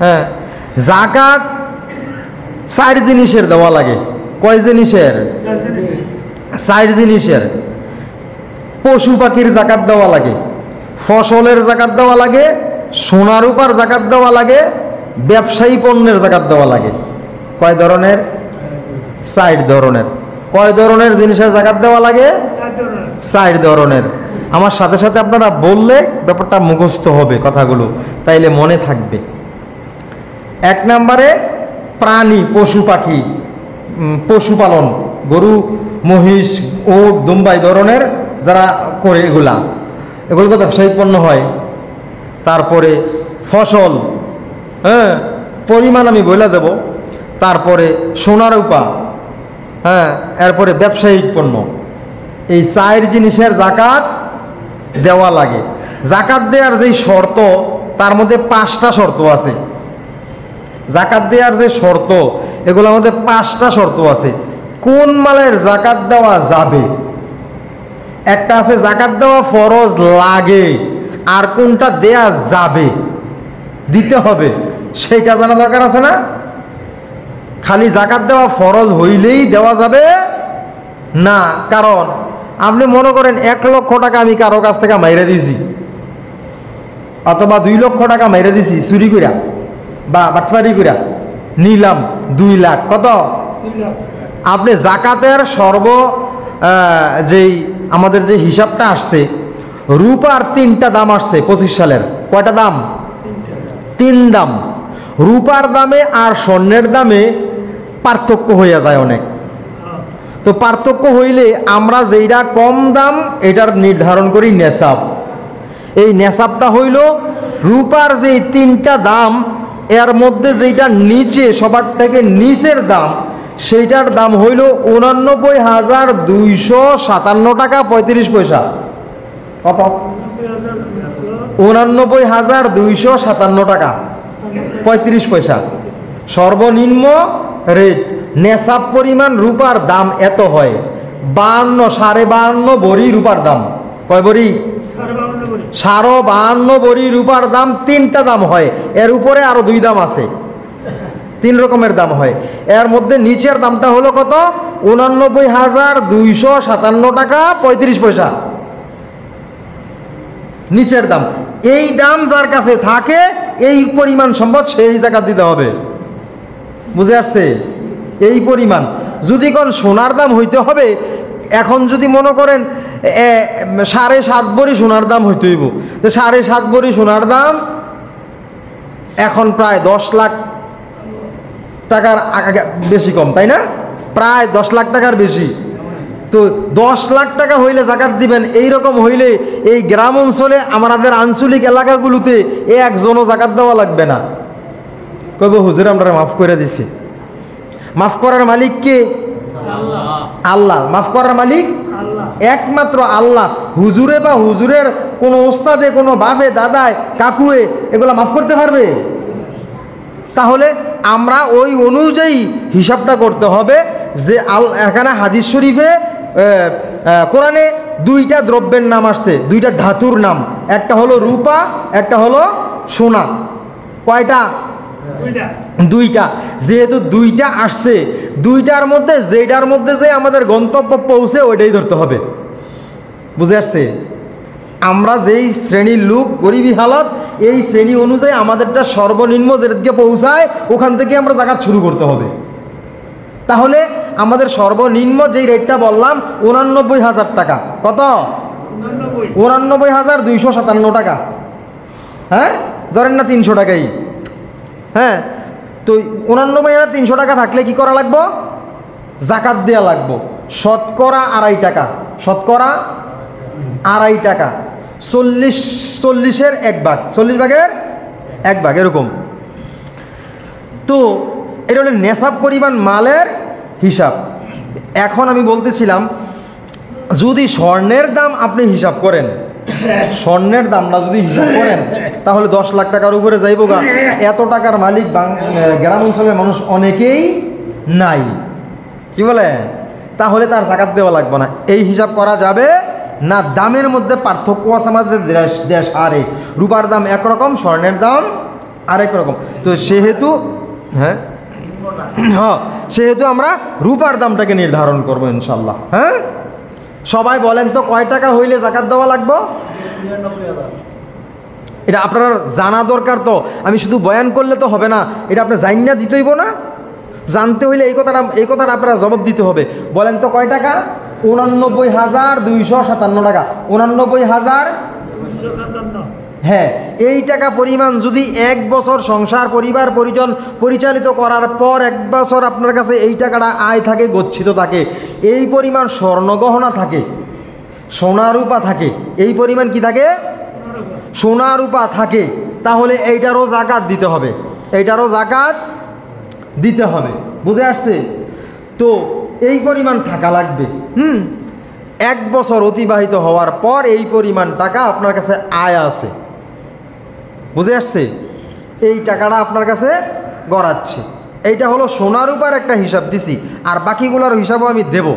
হ্যাঁ, জাকাত 4 জিনিসের দেওয়া লাগে। কয় জিনিসের? 4 জিনিসের। পশু পাখির জাকাত দেওয়া লাগে, ফসলের জাকাত দেওয়া লাগে, সোনা রূপার জাকাত দেওয়া লাগে, ব্যবসায়ী পণ্যের জাকাত দেওয়া লাগে। কয় ধরনের? 4 ধরনের। কয় ধরনের জিনিসের জাকাত দেওয়া লাগে? 4 ধরনের। আমার সাথে সাথে আপনারা বললে ব্যাপারটা মুখস্থ হবে, কথাগুলো তাইলে মনে থাকবে। 1 নম্বরে প্রাণী, পশু পাখি, পশুপালন, গরু, মহিষ, উট, দুম্বা এই ধরনের যারা করে এগুলো তো ব্যবসায়িক পণ্য হয়। তারপরে ফসল, হ্যাঁ, পরিমাণ আমি বলে দেব। তারপরে সোনা রূপা, হ্যাঁ, এরপরে ব্যবসায়িক পণ্য। এই 4 জিনিসের জাকাত দেওয়া লাগে। জাকাত দেওয়ার যেই শর্ত, তার মধ্যে 5টা শর্ত আছে। জাকাত দেওয়ার যে শর্ত, এগুলোর মধ্যে 5টা শর্ত আছে। কোন মালের জাকাত দেওয়া যাবে? একটা আছে জাকাত দেওয়া ফরজ লাগে, আর কোনটা দেয়া যাবে, দিতে হবে, সেটা জানা দরকার আছে না? খালি জাকাত দেওয়া ফরজ হইলেই দেওয়া যাবে না। কারণ আপনি মনে করেন 1 লক্ষ টাকা আমি কারো কাছ থেকে মাইরে দিয়েছি, অথবা 2 লক্ষ টাকা মাইরে দিছি চুরি কইরা বা বাটপারি কইরা, নিলাম 2 লাখ। কত? আপনি জাকাতের যেই আমাদের যে হিসাবটা আসছে, রূপার 3টা দাম আসছে 25 সালের। কয়টা দাম? 3 দাম। রূপার দামে আর স্বর্ণের দামে পার্থক্য হইয়া যায় অনেক। তো পার্থক্য হইলে আমরা যেইটা কম দাম এটার নির্ধারণ করি নেশাব। এই নেশাবটা হইল রূপার যে 3টা দাম, এর মধ্যে যেটা নিচে, সবার থেকে নিচের দাম, সেইটার দাম হইল 89,257 টাকা 35 পয়সা। কত? 89,257 টাকা 35 পয়সা সর্বনিম্ন রেট। নেশাব পরিমাণ রূপার দাম এত হয়। 52 ভরি রূপার দাম। কয় ভরি? 52 ভরি রূপার দাম। 3টা দাম হয়, এর উপরে আরো 2 দাম আছে, 3 রকমের দাম হয়। এর মধ্যে নিচের দামটা হলো কত? 89,257 টাকা 35 পয়সা নিচের দাম। এই দাম যার কাছে থাকে, এই পরিমাণ সম্পদ সেই জাকাত দিতে হবে। বুঝে আসছে? এই পরিমাণ। যদি কোন সোনার দাম হইতে হবে, এখন যদি মনে করেন 7.5 ভরি সোনার দাম হইতে হইব, 7.5 ভরি সোনার দাম এখন প্রায় 10 লাখ টাকার বেশি কম, তাই না? প্রায় 10 লাখ টাকার বেশি। তো 10 লাখ টাকা হইলে জাকাত দিবেন। এই রকম হইলে এই গ্রাম অঞ্চলে, আমাদের আঞ্চলিক এলাকাগুলোতে একজনও জাকাত দেওয়া লাগবে না। কইব হুজুর আমরা মাফ করে দিছি। মাফ করার মালিক কে? আল্লাহ। মাফ করার মালিক একমাত্র আল্লাহ। হুজুরে বা হুজুরের কোনো ওস্তাদে, কোনো বাপে, দাদায়, কাকুয়ে এগুলা মাফ করতে পারবে? তাহলে আমরা ওই অনুযায়ী হিসাবটা করতে হবে। যে এখানে হাদিস শরীফে, কোরআনে 2টা দ্রব্যের নাম আসছে, 2টা ধাতুর নাম। একটা হলো রূপা, একটা হলো সোনা। কয়টা? 2টা। যেহেতু 2টা আসছে, 2টার মধ্যে যেটার মধ্যে যে আমাদের গন্তব্য পৌঁছে ওইটাই ধরতে হবে। বুঝে আসছে? আমরা যেই শ্রেণীর লোক, গরিবী হালত, এই শ্রেণী অনুযায়ী আমাদেরটা সর্বনিম্ন যেদিকে পৌঁছায় ওখান থেকে আমরা জাকাত শুরু করতে হবে। তাহলে আমাদের সর্বনিম্ন যেই রেটটা বললাম 89,000 টাকা। কত? 89,257 টাকা। হ্যাঁ, ধরেন না 300 টাকাই। হ্যাঁ, তো 89,300 টাকা থাকলে কি করা লাগবো? জাকাত দেওয়া লাগবো শতকরা 2.5 টাকা। শতকরা 2.5 টাকা। 40-এর 1 ভাগ, 40 ভাগের 1 ভাগ এরকম। তো এটা হলো নেশাব পরিমাণ মালের হিসাব। এখন আমি বলতেছিলাম, যদি স্বর্ণের দাম আপনি হিসাব করেন, স্বর্ণের দামটা যদি হিসাব করেন, তাহলে 10 লাখ টাকার উপরে যাইব গা। এত টাকার মালিক গ্রাম অঞ্চলের মানুষ অনেকেই নাই। কি বলে? তাহলে তার জাকাত দেওয়া লাগবে না। এই হিসাব করা যাবে না। দামের মধ্যে পার্থক্য আছে আমাদের দেশ আরে। রূপার দাম একরকম, স্বর্ণের দাম আরেক রকম। তো সেহেতু হ্যাঁ হ্যাঁ সেহেতু আমরা রূপার দামটাকে নির্ধারণ করবো ইনশাল্লাহ। হ্যাঁ, সবাই বলেন তো কয় টাকা হইলে জাকাত দেওয়া লাগবে? এটা আপনার জানা দরকার। তো আমি শুধু বয়ান করলে তো হবে না, এটা আপনার জানিনা দিতে হইব না? জানতে হইলে এই কথাটা আপনারা জবাব দিতে হবে। বলেন তো কয় টাকা? 89,257 টাকা। 89,000। হ্যাঁ, এই টাকা পরিমাণ যদি 1 বছর সংসার পরিবার পরিজন পরিচালিত করার পর 1 বছর আপনার কাছে এই টাকাটা আয় থাকে, গচ্ছিত থাকে, এই পরিমাণ স্বর্ণগহনা থাকে, সোনা রূপা থাকে, এই পরিমাণ কি থাকে? সোনা রূপা থাকে, তাহলে এইটারও জাকাত দিতে হবে, এইটারও জাকাত দিতে হবে। বুঝে আসছে? তো এই পরিমাণ টাকা লাগবে। 1 বছর অতিবাহিত হওয়ার পর এই পরিমাণ টাকা আপনার কাছে আয় আছে। বুঝে আসছে? এই টাকাটা আপনার কাছে গড়াচ্ছে। এইটা হলো সোনা রূপার একটা হিসাব দিছি, আর বাকিগুলোর হিসাবও আমি দেব।